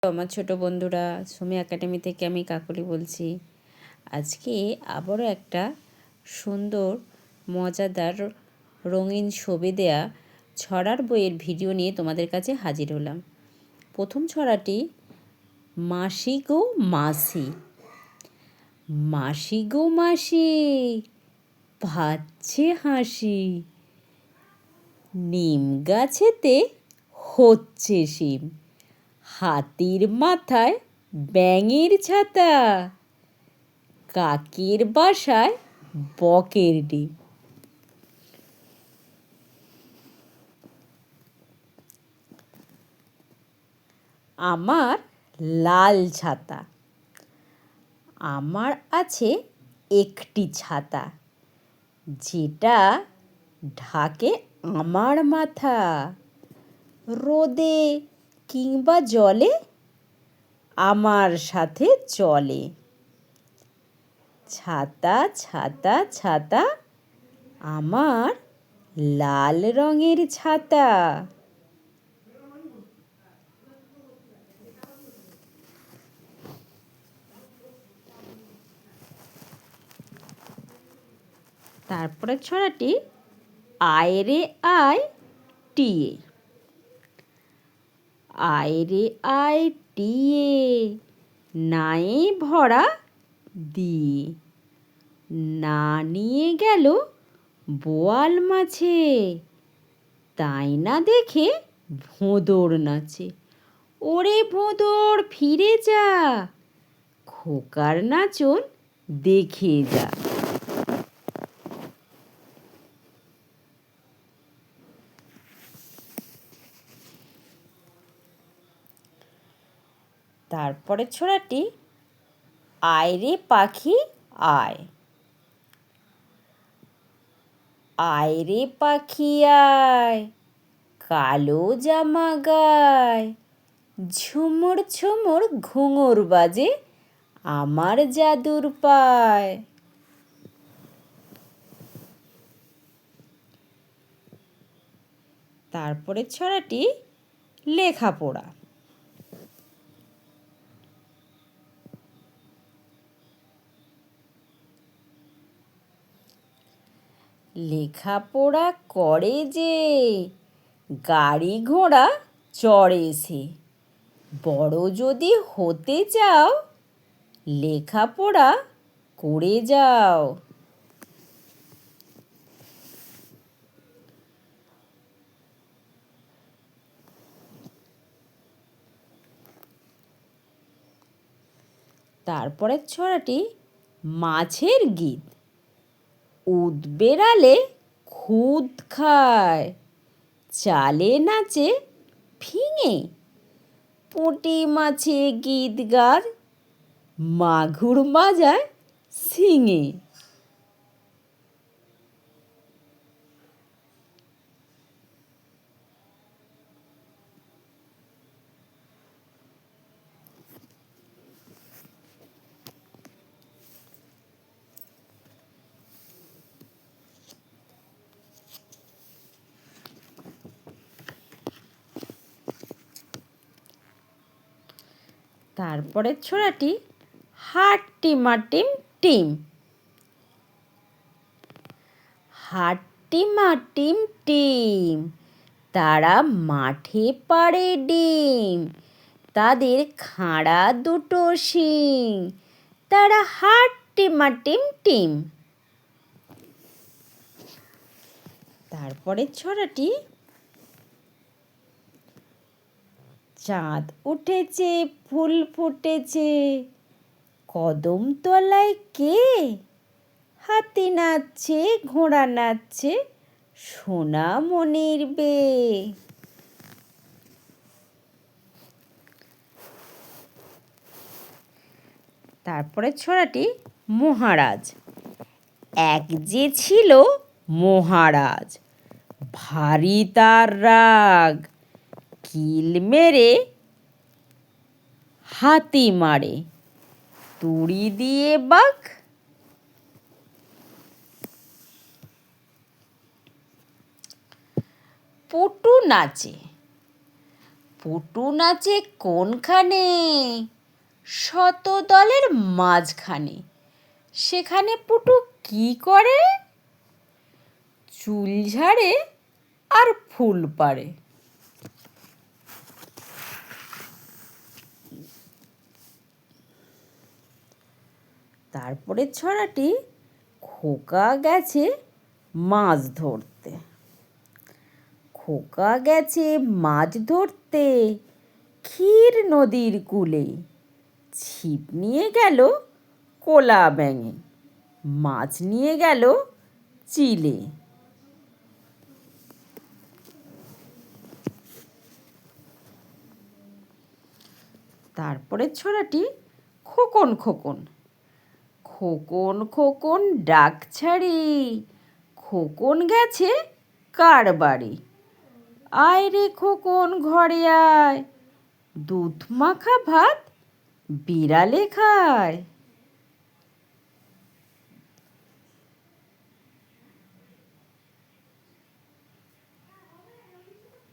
আমার ছোট বন্ধুরা, সুমি একাডেমি থেকে আমি কাকলি বলছি। আজকে আবারও একটা সুন্দর মজাদার রঙিন ছবি দেয়া ছড়ার বইয়ের ভিডিও নিয়ে তোমাদের কাছে হাজির হলাম। প্রথম ছড়াটি, মাসি গো মাসি। মাসি গো মাসি, পাচ্ছে হাসি, নিম গাছেতে হচ্ছে শিম, হাতির মাথায় ব্যাঙের ছাতা, কাকের বাসায় বকের ডিম। আমার লাল ছাতা, আমার আছে একটি ছাতা, যেটা ঢাকে আমার মাথা। রোদে কিংবা জলে আমার সাথে চলে। ছাতা ছাতা ছাতা, আমার লাল রঙের ছাতা। তারপরে ছড়াটি, আয় রে আয় টিয়ে। আয় রে আয় টিয়ে, নায়ে ভরা দিয়ে, না নিয়ে গেল বোয়াল মাছে, তাই না দেখে ভোঁদড় নাচে। ওরে ভোঁদড় ফিরে যা, খোকার নাচন দেখে যা। তারপরে ছড়াটি, আয় রে পাখি আয়। আয় রে পাখি আয়, কালো জামা গায়, ঝুমুর ঝুমুর ঘুঙুর বাজে আমার জাদুর পায়। তারপরে ছড়াটি, লেখাপড়া। লেখাপড়া করে যে, গাড়ি ঘোড়া চড়ে সে। বড় যদি হতে চাও, লেখাপড়া করে যাও। তারপরের ছড়াটি, মাছের গীত। উদ বেড়ালে খুদ খায়, চালে নাচে ফিঙে, পুঁটি মাছে গীত গায়, মাগুর বাজায় শিঙে। তারপরের ছড়াটি, হাট্টিমাটিম টিম। হাট্টিমাটিম টিম, তারা মাঠে পাড়ে ডিম, তাদের খাঁড়া দুটো শিং, তারা হাট্টিমাটিম টিম। তারপরের ছড়াটি, চাঁদ উঠেছে ফুল ফুটেছে, কদম তলায় কে, হাতি নাচছে ঘোড়া নাচছে, সোনা মনির বে। তারপরে ছড়াটি, মহারাজ। এক যে ছিল মহারাজ, ভারী তার রাগ, কিল মেরে হাতি মারে, তুড়ি দিয়ে বাঘ। পটু নাচে, পটু নাচে কোনখানে? শত দলের মাঝখানে। সেখানে পটু কি করে? চুল ঝাড়ে আর ফুল পাড়ে। তারপরে ছড়াটি, খোকা গেছে মাছ ধরতে। খোকা গেছে মাছ ধরতে ক্ষীর নদীর কূলে। ছিপ নিয়ে গেল কোলা ব্যাঙে, মাছ নিয়ে গেল চিলে। তারপরে ছড়াটি, খোকন খোকন। খোকন খোকন ডাক ছাড়ি, খোকন গেছে কার বাড়ি। আয় রে খোকন ঘরে আয়, দুধ মাখা ভাত বিড়ালে খায়।